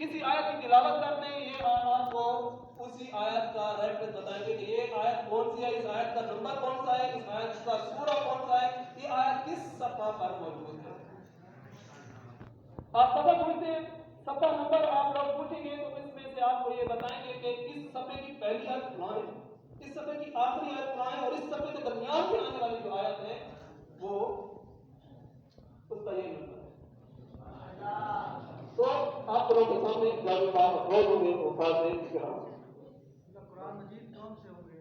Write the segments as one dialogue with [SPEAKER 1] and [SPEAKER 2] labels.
[SPEAKER 1] किसी आयत की तिलावत करते हैं, ये आपको उसी आयत का रेफरेंस बताएंगे कि ये आयत कौन सी है, इस आयत का नंबर कौन सा है, इस आयत का सूरा कौन सा है, ये आयत किस सफ़ा पर मौजूद है। आप सफ़ा पूछते हैं, सफ़ा नंबर आप लोग पूछेंगे तो इसमें से आपको ये बताएंगे कि इस सफ़े की पहली आयत कहाँ है, इस सफ़े की आखिरी आयत कहाँ है, और इस सफ़े के दरमियान में आने वाली जो आयत है वो उसका ये नंबर है। तो आप लोगों के सामने जवाब रोज होंगे वो फाज़े इकराम।
[SPEAKER 2] कुरान मजीद कौन से होंगे?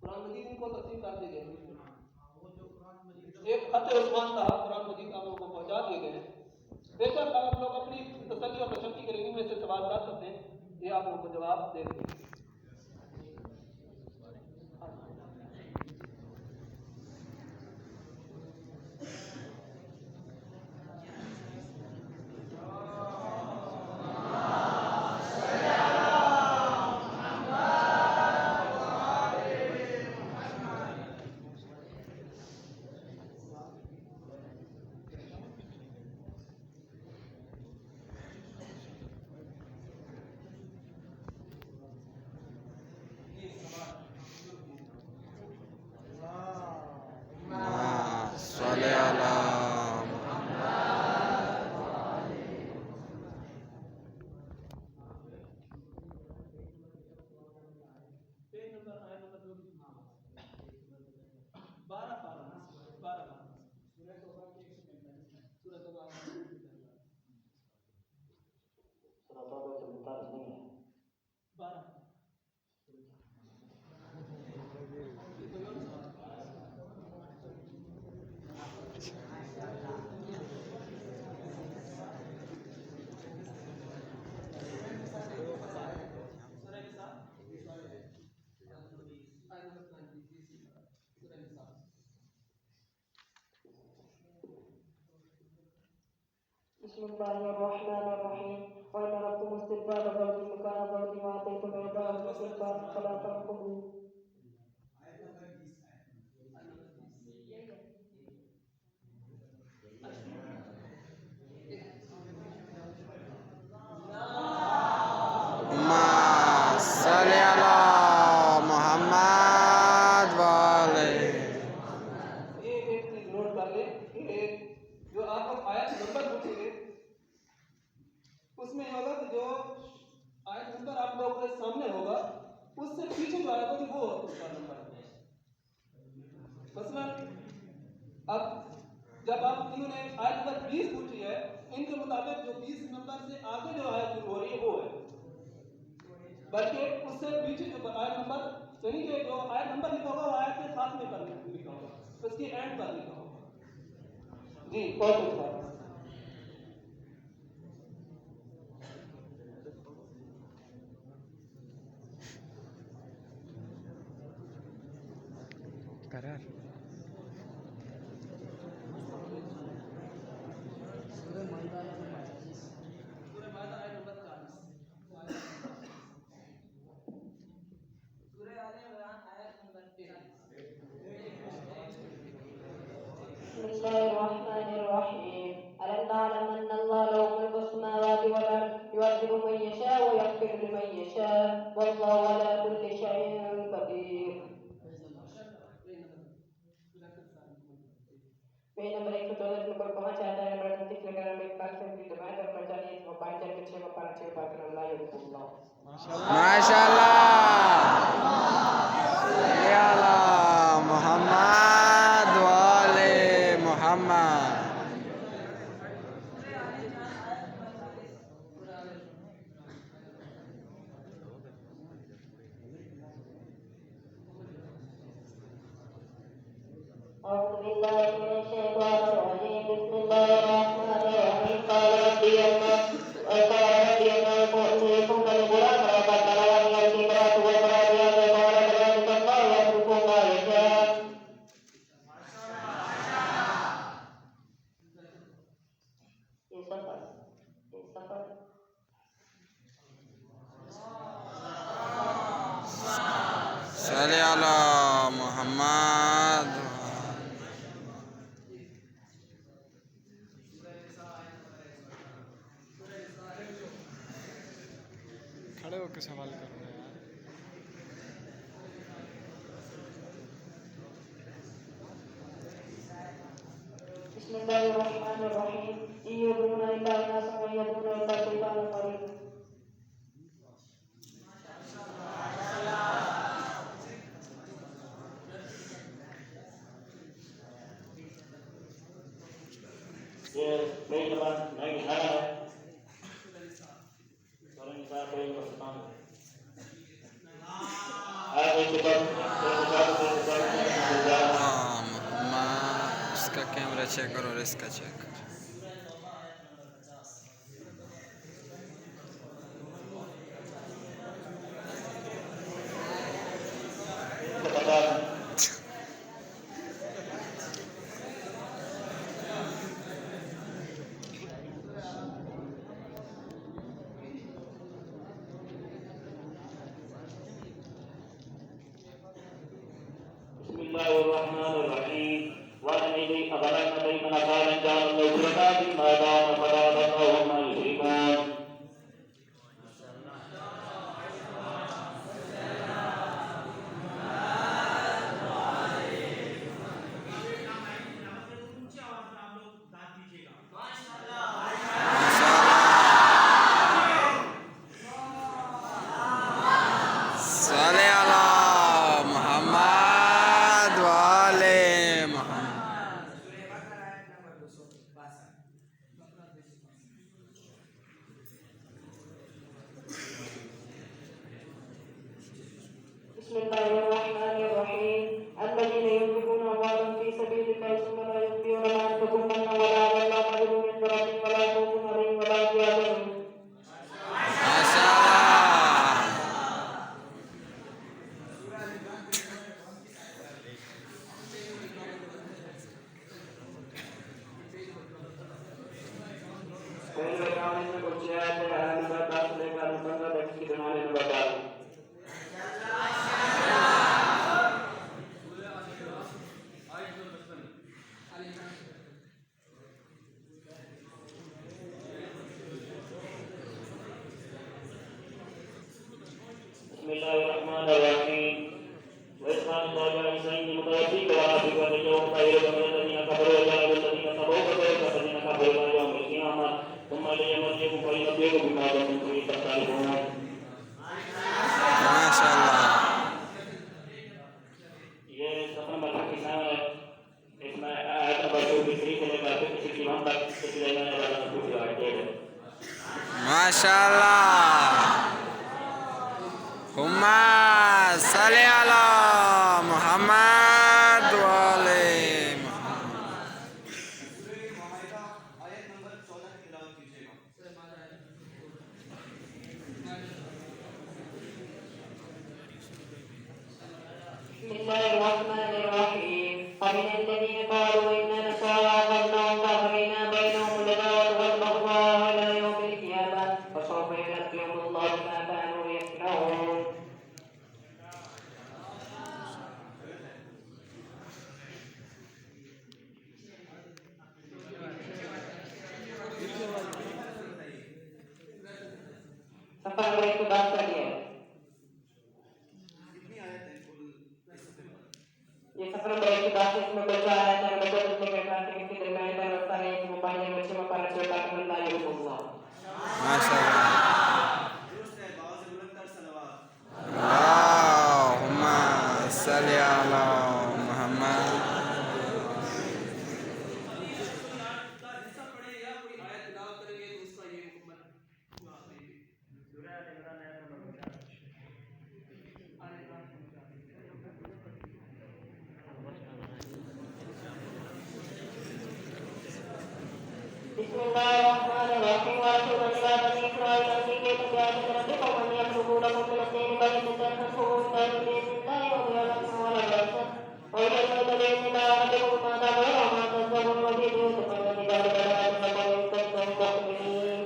[SPEAKER 1] कुरान मजीद इनको तकसीम कर दिए गए,
[SPEAKER 2] वो जो कुरान मजीद
[SPEAKER 1] एक खत उस्मान था, कुरान मजीद आप लोगों को पहुंचा दिए गए हैं। बेशक आप लोग अपनी तसल्ली और तशक्की के लिए इनमें से सवाल कर सकते हैं, ये आप लोगों को जवाब दे देंगे।
[SPEAKER 3] बिस्मिल्लाहिर्रहमानिर्रहीम व इन अरदतुम इस्तिक़बाल ज़ौजिन मकान ज़ौजिन व आतैतुम इहदाहुन्ना क़िन्तारन फला तनक़ुदू।
[SPEAKER 1] उसमें होगा कि जो आयत नंबर आप लोगों के सामने होगा उससे पीछे जो आयत होगी वो उसका नंबर है। मसलन अब जब आप इन्होंने आयत नंबर 20 पूछी है, इनके मुताबिक जो 20 नंबर से आगे जो आयत शुरू हो रही है वो है, बल्कि उससे पीछे जो आयत नंबर यानी कि जो आयत नंबर लिखा होगा वो आयत के साथ में कर लिखा होगा, उसकी एंड पर लिखा होगा। जी बहुत अच्छा।
[SPEAKER 4] करार
[SPEAKER 3] बिस्मिल्लाहिर्रहमानिर्रहीम अलम नअलम अन्नल्लाह लहु मुल्कु समावाति वल अर्द युअज़्ज़िबु मन यशा व यग़फ़िरु लिमन यशा वल्लाहु अला कुल्ली शैइन क़दीर। पेज नंबर 114 के ऊपर पहुंच आता है। नंबर 38 लेकर नंबर 41 की दबाएं और पहचानिए इसको 5 के 6 में 5 के बाद अल्लाह यल्लाह
[SPEAKER 4] माशाल्लाह मोहम्मद वाले मोहम्मद।
[SPEAKER 3] أعوذ بالله من الشيطان الرجيم بسم الله الرحمن الرحيم قال ربي الله أوتيكم الغلام ولقد بلغني الكبر والمراد قال كذلك الله يخلق ما يشاء. ये सफर
[SPEAKER 4] सल्ले अला मोहम्मद। के सवाल करो यार।
[SPEAKER 3] बिस्मिल्लाहिर्रहमानिर्रहीम। यदूना इल्ला इनासा व यदूना इल्ला शैतानुन मरीद।
[SPEAKER 5] ये कई जबान नहीं दिखाया है और इनका कोई प्रस्ताव है
[SPEAKER 4] इसका कैमरा चेक करो और इसका चेक करो।
[SPEAKER 5] बिस्मिल्लाहिर्रहमानिर्रहीम वअनैदि अबलग बैन असारन जान लौरका बिन मैदान फरादत और मा युश्रिकून
[SPEAKER 4] सल्ले अला मोहम्मद वाले मोहम्मद।
[SPEAKER 3] बिस्मिल्लाहिर्रहमानिर्रहीम। الذين ينفقون أموالهم في सबिल الله ثم لا يتبعون ما أنفقوا منا ولا أذى لهم أجرهم عند ربهم ولا خوف عليهم ولا هم يحزنون।
[SPEAKER 4] माशाअल्लाह।
[SPEAKER 5] कोई बताने में कुछ है तो नंबर 10 लेकर 15 तक की बनाने में बता बिस्मिल्लाहिर्रहमानिर्रहीम वैसान मौला सैयद मुतवफी कराफी व यौम खैर वल्लज़ीना कफरू वल्लज़ीना तबऊ वल्लज़ीना कफरू यौम क़ियामत थुम्मा लियमज़िकुम फयुनब्बिउकुम बिमा कुंतुम फीहि तख्तलिफून।
[SPEAKER 4] माशाअल्लाह।
[SPEAKER 5] ये सफर नंबर 57 है। इसमें आयत नंबर 23 से लेकर 61 तक पिछले महीने वाला पूरी आयतें हैं।
[SPEAKER 4] माशाअल्लाह। हुम्मा सल्ले अला मोहम्मद वाले
[SPEAKER 3] बिस्मिल्लाहिर्रहमानिर्रहीम। ومن الذين قالوا إنا نصارى أخذنا وكفرنا بينهم العداوة والبغضاء إلى يوم القيامة وسوف ينبئهم الله بما كانوا يصنعون. सफर नंबर 110 कर दिया है। ये सफर नंबर 110 इसमें कुछ आया था नंबर 2 के साथ किसी दरमियान का रास्ता नहीं है मोबाइल में बच्चे पर छोटा करना है अल्लाह।
[SPEAKER 4] माशाअल्लाह। अल्लाहुम्मा सल्ले अला मोहम्मद।
[SPEAKER 3] बिस्मिल्लाहिर्रहमानिर्रहीम। वासुदेव इला बनी इस्राईल अन्नी तबियात रब्बिकुम मन यखलुकु लकुम मिन अत्तीन कयतन तखफुन बिस्मिल्लाहि व बियलकुम व ला रसन व यलकुम इला रब्बिकुम मा तबुन व मा तज़बुन व fi buyutikum allati ذلك لا تنفعون تستغفرون.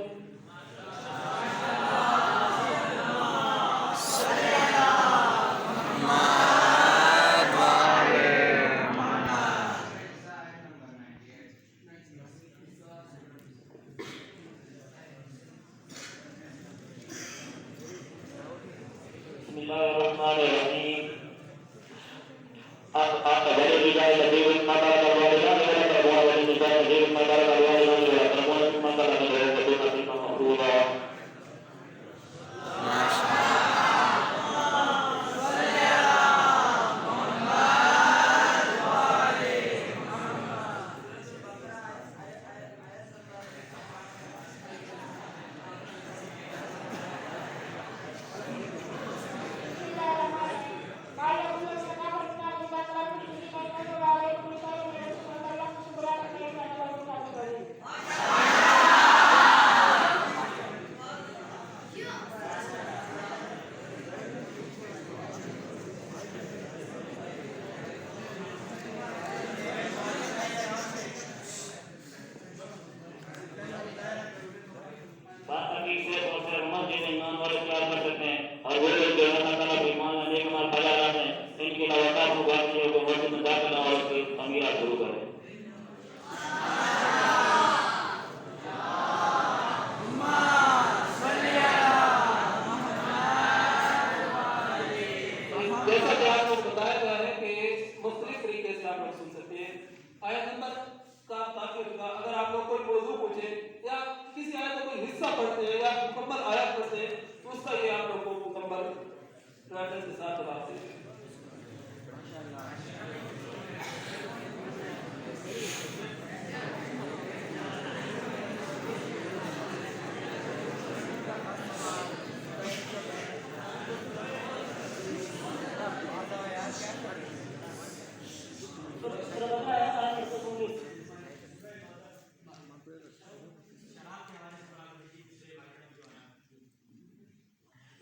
[SPEAKER 5] Bismillahirrahmanirrahim. Dari bijaya dari mata karwari dan dari karwari dan dari mata karwari dan dari karwari mata karwari dan dari mata karwari.
[SPEAKER 1] जैसा कि आपको बताया गया है कि मुख्तलिफ तरीके से आप लोग सुन सकते हैं। आयत नंबर का ताक़िद होगा। अगर आप लोग कोई मौजू पूछे या किसी आयत का कोई हिस्सा पढ़ते हैं या मुकम्मल आयत पढ़ते हैं तो उसका ये आप लोग को मुकम्मल रेफरेंस के साथ जवाब देंगे।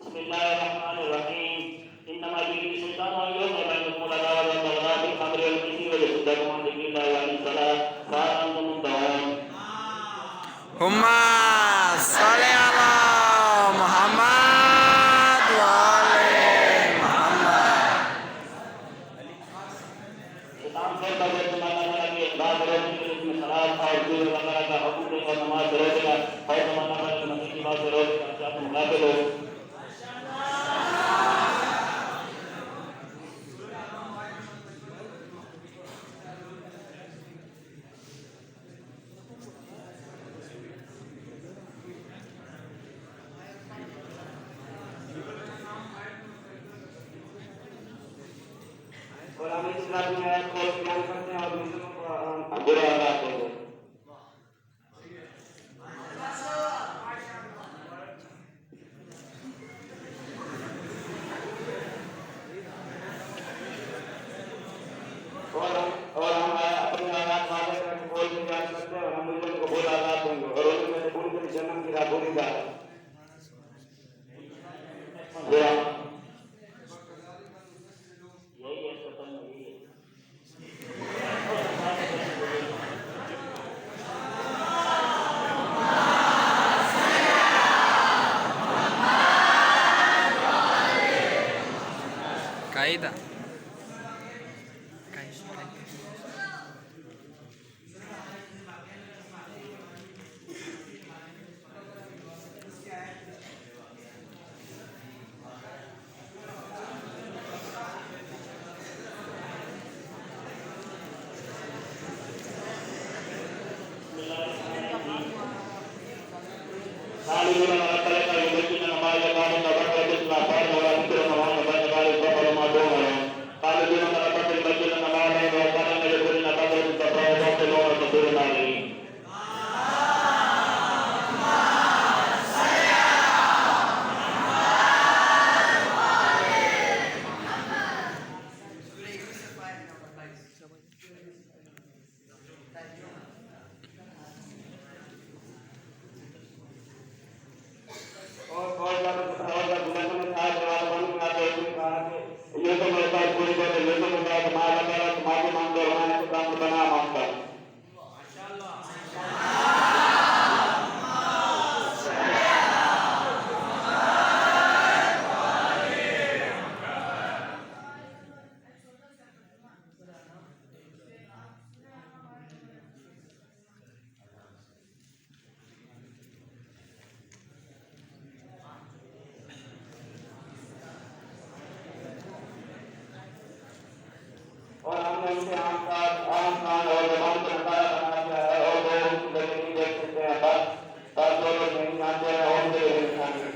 [SPEAKER 5] Bismillahirrahmanirrahim. Innama yuridu syaitan an yuhibba bainakum al-adawata wal-baghdha'a fil khamri wal maisiri wa yasuddakum an dhikrillahi wa anis salat fa hal antum muntahun.
[SPEAKER 4] Humma salli ala Muhammad wa ali Muhammad.
[SPEAKER 5] शैतान से बचने के लिए की इबादत करने के लिए सलात और दुआ वगैरह का हुक्म दे और नमाज रोजेगा और नमाज में मस्जिद की बात रोजेगा आप मुनाफिक हो। और हम इस बात में आयत को बयान करते हैं और मुस्लिमों को बुरा आगाह देते हैं। और हम अपने आगाह वाले को बोल के बयान करते हैं और हम मुस्लिमों को बुरा आगाह देंगे और उनमें से पूरी पूरी जन्म की राह भूली जा
[SPEAKER 4] Kaida.
[SPEAKER 5] Bismillahirrahmanirrahim. से आसमान और जबान को नकारा बनाया है और लोग उनके नहीं देख सकते हैं पर जो लोग नहीं जानते हैं और उनके लिए इंसान है।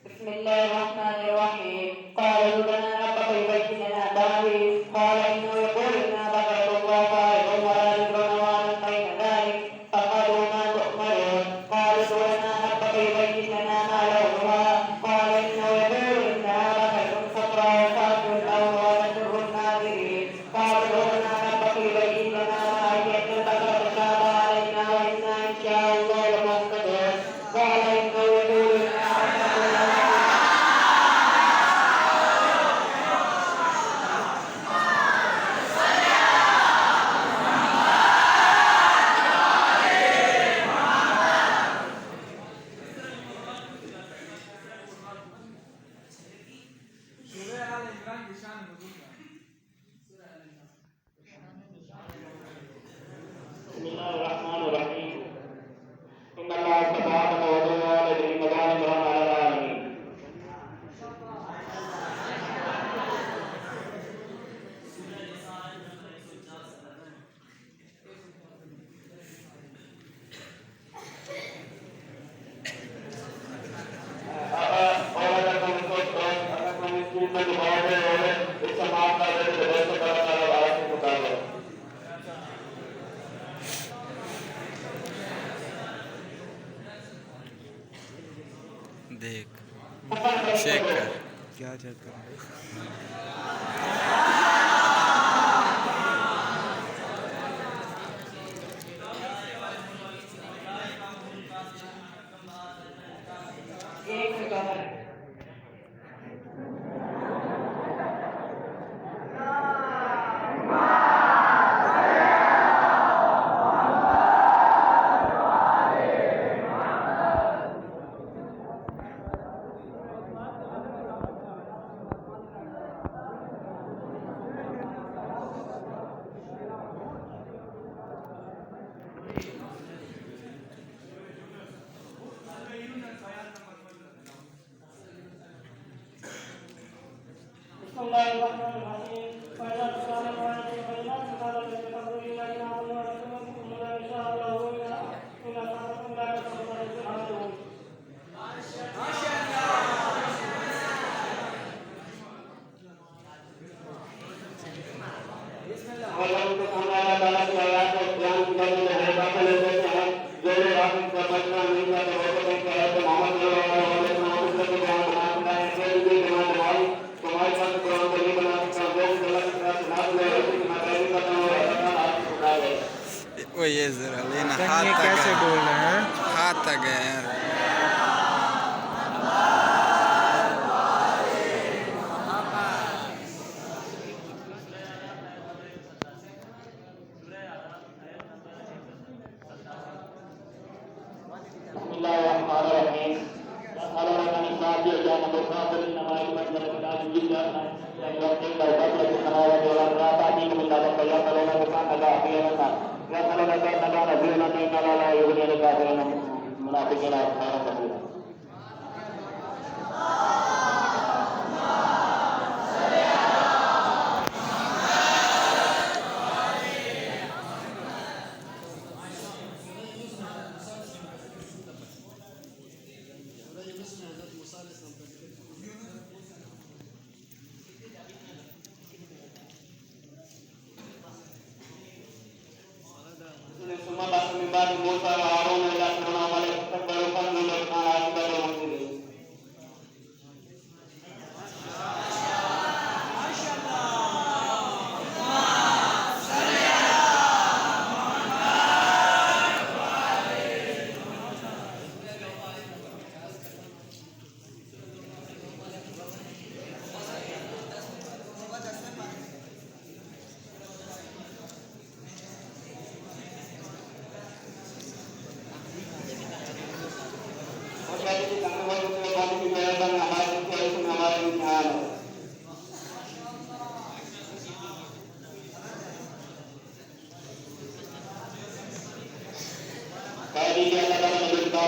[SPEAKER 3] बिस्मिल्लाहिर्रहमानिर्रहीम قال ربنا ربك يبين لنا داوود قال إنه يقول إنها بقرة الله فارغ ولا بكر نوال بين ذلك فقالوا ما تؤمرون قالوا ادع لنا ربك يبين لنا ما لونها قال إنه يقول إنها بقرة صفراء فاقع لونها تسر الناظرين قالوا ادع لنا ربك يبين لنا ما هي البقرة تشاب علينا وإنا إن شاء الله لمهتدون قال إنه يقول إنها
[SPEAKER 5] बिस्मिल्लाहिर्रहमानिर्रहीम इन्नल्लाह अस्तफ़ा आदम व नूह व इब्राहीम व इब्राहीम अलल आलमीन। और अगर तुम स्कूल में दुबारा और इस समाज का तो भारत से पुकार लो।
[SPEAKER 4] देख चेक कर क्या चेक कर
[SPEAKER 3] एक सेकंड
[SPEAKER 4] वो ये जरा लेना हाथ
[SPEAKER 6] ये
[SPEAKER 4] तक
[SPEAKER 6] कैसे
[SPEAKER 4] है,
[SPEAKER 6] बोल रहे हैं?
[SPEAKER 4] हाथ तक है यार।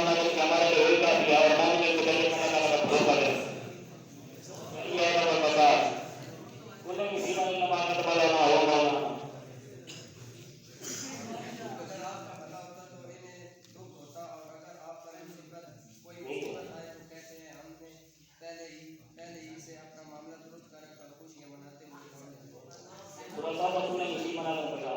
[SPEAKER 5] कामना करके हमारे रोल का दिया और मान के निकलने का लगा धोखा दे ये है और बता बोले कि सीधा इन मांगत वाला ना हो मौला
[SPEAKER 6] अगर आपका भला होता तो इन्हें दुख होता और अगर आपका मुसीबत कोई मुसीबत आए तो कहते हैं हमने पहले ही इसे अपना मामला दुरुस्त कर खुशियां मनाते हुए
[SPEAKER 5] थोड़ा सा तूने इसी मना कर बता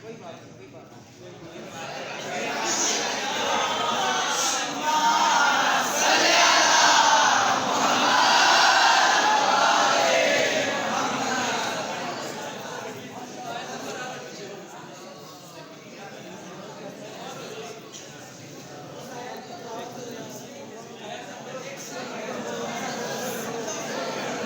[SPEAKER 6] कोई बात नहीं